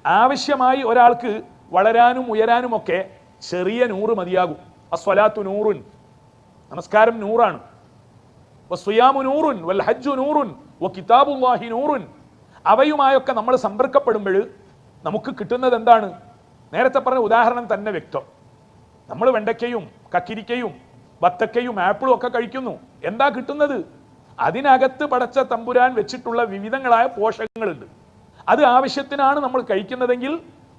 ആവശ്യമായി ഒരാൾക്ക് വളരാനും ഉയരാനുമൊക്കെ ചെറിയ നൂറ് മതിയാകും. അസ്വലാത്തു നൂറുൻ, നമസ്കാരം നൂറാണ്. വസ്വിയാമു നൂറുൻ വൽ ഹജ്ജു നൂറുൻ വകിതാബുല്ലാഹി നൂറുൻ. അവയുമായൊക്കെ നമ്മൾ സമ്പർക്കപ്പെടുമ്പോൾ നമുക്ക് കിട്ടുന്നത് എന്താണ്? നേരത്തെ പറഞ്ഞ ഉദാഹരണം തന്നെ വ്യക്തം. നമ്മൾ വെണ്ടയ്ക്കയും കക്കിരിക്കയും വത്തക്കയും ആപ്പിളും ഒക്കെ കഴിക്കുന്നു. എന്താ കിട്ടുന്നത്? അതിനകത്ത് പടച്ച തമ്പുരാൻ വെച്ചിട്ടുള്ള വിവിധങ്ങളായ പോഷകങ്ങളുണ്ട്. അത് ആവശ്യത്തിനാണ് നമ്മൾ കഴിക്കുന്നതെങ്കിൽ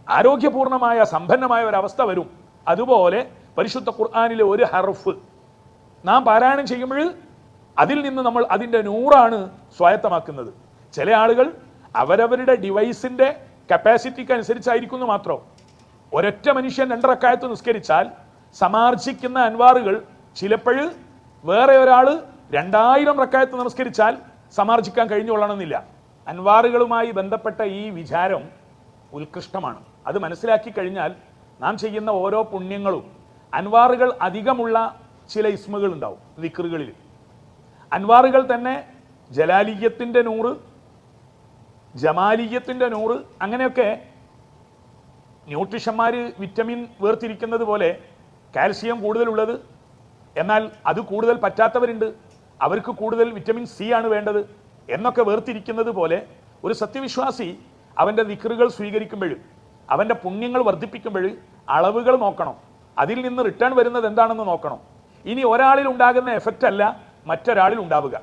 ആരോഗ്യപൂർണമായ സമ്പന്നമായ ഒരവസ്ഥ വരും. അതുപോലെ പരിശുദ്ധ ഖുർആനിലെ ഒരു ഹർഫ് നാം പാരായണം ചെയ്യുമ്പോൾ അതിൽ നിന്ന് നമ്മൾ അതിൻ്റെ നൂറാണ് സ്വായത്തമാക്കുന്നത്. ചില ആളുകൾ അവരവരുടെ ഡിവൈസിൻ്റെ കപ്പാസിറ്റിക്ക് അനുസരിച്ചായിരിക്കുന്നു മാത്രം. ഒരൊറ്റ മനുഷ്യൻ 2 റക്അത്ത് നിസ്കരിച്ചാൽ സമാർജിക്കുന്ന അൻവാറുകൾ ചിലപ്പോൾ വേറെ ഒരാൾ 2000 റക്അത്ത് നമസ്കരിച്ചാൽ സമാർജിക്കാൻ കഴിഞ്ഞുകൊള്ളണമെന്നില്ല. അൻവാറുകളുമായി ബന്ധപ്പെട്ട ഈ വിചാരം ഉത്കൃഷ്ടമാണ്. അത് മനസ്സിലാക്കി കഴിഞ്ഞാൽ നാം ചെയ്യുന്ന ഓരോ പുണ്യങ്ങളും അൻവാറുകൾ അധികമുള്ള ചില ഇസ്മുകൾ ഉണ്ടാവും ദിക്റുകളിൽ. അൻവാറുകൾ തന്നെ ജലാലിയത്തിൻ്റെ 100, ജമാലിയത്തിൻ്റെ 100, അങ്ങനെയൊക്കെ ന്യൂട്രീഷന്മാർ വിറ്റമിൻ വേർതിരിക്കുന്നത് പോലെ കാൽസ്യം കൂടുതലുള്ളത്, എന്നാൽ അത് കൂടുതൽ പറ്റാത്തവരുണ്ട്, അവർക്ക് കൂടുതൽ വിറ്റമിൻ സി ആണ് വേണ്ടത് എന്നൊക്കെ വേർതിരിക്കുന്നത് പോലെ ഒരു സത്യവിശ്വാസി അവൻ്റെ ദിക്റുകൾ സ്വീകരിക്കുമ്പോൾ, അവൻ്റെ പുണ്യങ്ങൾ വർദ്ധിപ്പിക്കുമ്പോൾ അളവുകൾ നോക്കണം. അതിൽ നിന്ന് റിട്ടേൺ വരുന്നത് എന്താണെന്ന് നോക്കണം. ഇനി ഒരാളിൽ ഉണ്ടാകുന്ന എഫക്റ്റ് അല്ല മറ്റൊരാളിൽ ഉണ്ടാവുക.